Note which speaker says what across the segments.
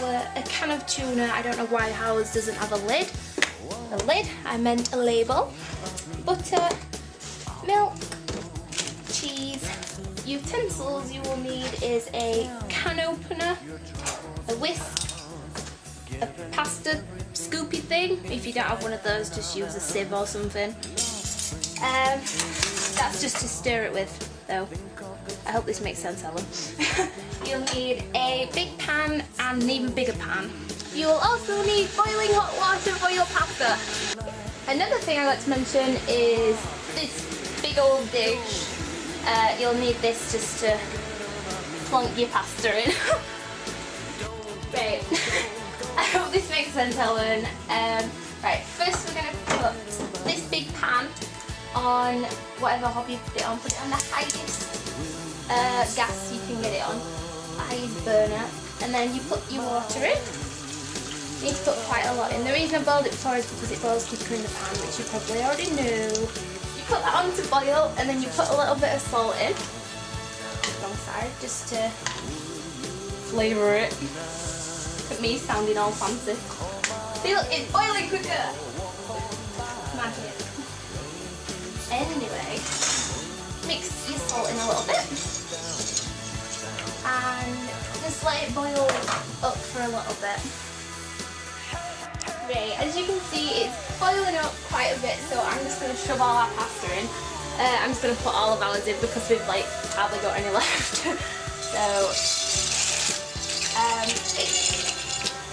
Speaker 1: flour, a can of tuna. I don't know why ours doesn't have a lid. A lid, I meant a label. Butter, milk, cheese. Utensils you will need is a can opener, a whisk, a pasta scoopy thing. If you don't have one of those, just use a sieve or something. That's just to stir it with, though. I hope this makes sense, Helen. You'll need a big pan and an even bigger pan. You will also need boiling hot water for your pasta. Another thing I got to mention is this big old dish. You'll need this just to plonk your pasta in. Right. I hope this makes sense, Helen. Right, first we're going to put this big pan on whatever hob you put it on. Put it on the highest gas you can get it on, the highest burner, and then you put your water in. You need to put quite a lot in. The reason I boiled it before is because it boils quicker in the pan, which you probably already knew. You put that on to boil, and then you put a little bit of salt in alongside just to flavour it. Look at me sounding all fancy. See, look, it's boiling quicker. Magic. Anyway, mix your salt in a little bit and just let it boil up for a little bit. Right, as you can see, it's boiling up quite a bit, so I'm just going to shove all our pasta in. I'm just going to put all of ours in because we've like hardly got any left. So,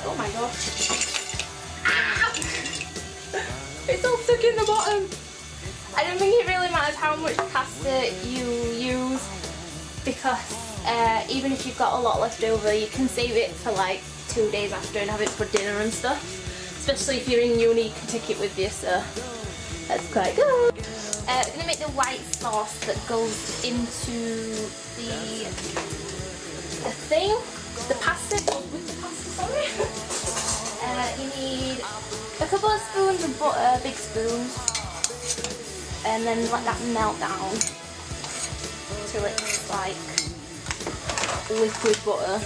Speaker 1: oh my gosh. Ah! It's all stuck in the bottom. I don't think it really matters how much pasta you use because even if you've got a lot left over, you can save it for like 2 days after and have it for dinner and stuff. Especially if you're in uni, you can take it with you, so that's quite good. We're going to make the white sauce that goes into the thing, the pasta, with the pasta, sorry. You need a couple of spoons of butter, big spoons. And then let that melt down till it's like liquid butter,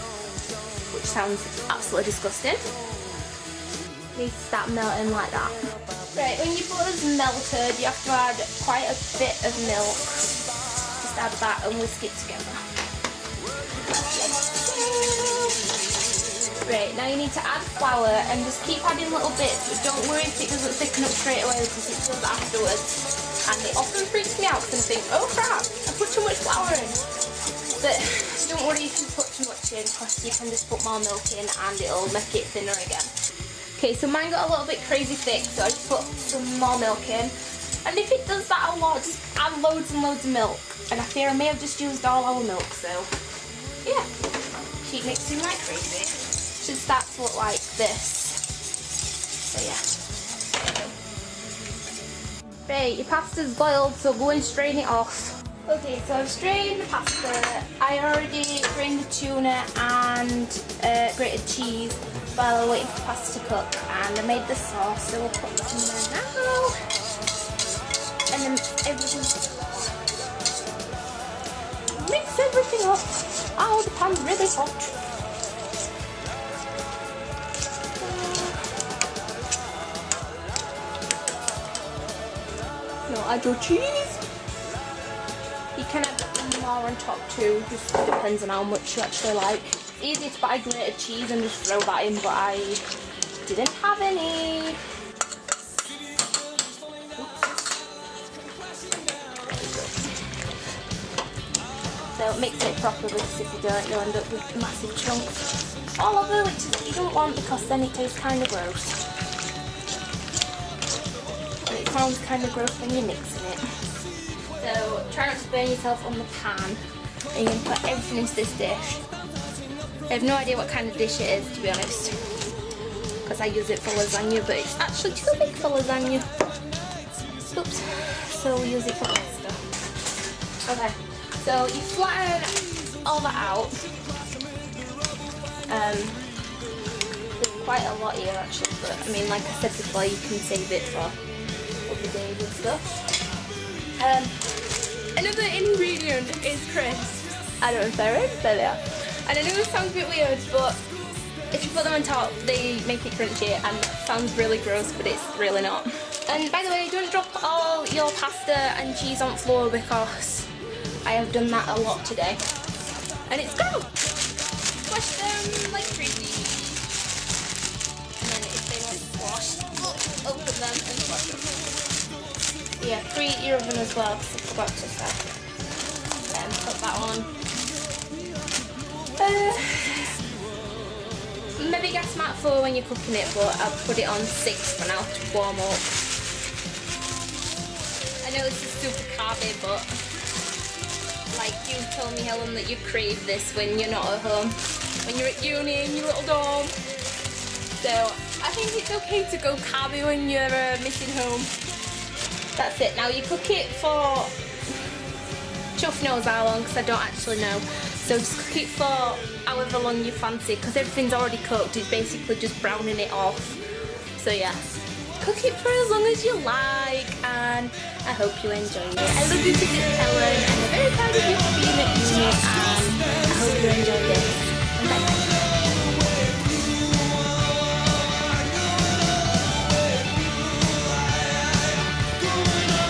Speaker 1: which sounds absolutely disgusting. It needs to start melting like that. Right, when your butter's melted, you have to add quite a bit of milk. Just add that and whisk it together. Right, now you need to add flour and just keep adding little bits, but don't worry if it doesn't thicken up straight away because it does afterwards. And it often freaks me out because I think, oh crap, I put too much flour in. But don't worry if you put too much in because you can just put more milk in and it'll make it thinner again. Okay, so mine got a little bit crazy thick, so I just put some more milk in. And if it does that a lot, just add loads and loads of milk. And I fear I may have just used all our milk, so yeah. Keep mixing like crazy. Should start to look like this. So yeah. Right, your pasta's boiled, so go and strain it off. Okay, so I've strained the pasta. I already drained the tuna and grated cheese while I waited for the pasta to cook, and I made the sauce, so we'll put that in there now. And then mix everything up. Oh, the pan's really hot. Now add your cheese. You can add more on top too, just depends on how much you actually like. It's easy to buy grated cheese and just throw that in, but I didn't have any. So mix it properly because if you don't, you'll end up with massive chunks all over, which you don't want because then it tastes kind of gross. It sounds kind of gross when you're mixing it. So try not to burn yourself on the pan. And you can put everything into this dish. I have no idea what kind of dish it is, to be honest, because I use it for lasagna, but it's actually too big for lasagna. Oops. So we'll use it for pasta. Okay. So you flatten all that out. There's quite a lot here actually, but I mean, like I said before, you can save it for other days and stuff. Another ingredient is crisps. I don't know if they're in, but they are. And I know this sounds a bit weird, but if you put them on top, they make it crunchy, and it sounds really gross, but it's really not. And by the way, don't drop all your pasta and cheese on the floor, because I have done that a lot today. And it's gone! Squash them like crazy. And then if they want squashed, open them and squash them. Yeah, preheat your oven as well, because I forgot to say. And put that on. Maybe gas mark 4 when you're cooking it, but I'll put it on 6 for now to warm up. I know this is super carby, but like you told me, Helen, that you crave this when you're not at home, when you're at uni in your little dorm. So I think it's okay to go carby when you're missing home. That's it. Now you cook it for, Chuff knows how long, because I don't actually know. So just cook it for however long you fancy, because everything's already cooked. It's basically just browning it off. So yeah, cook it for as long as you like, and I hope you enjoy it. I love you to bits, Helen, and I'm very proud of you for being at uni, and I hope you enjoyed it.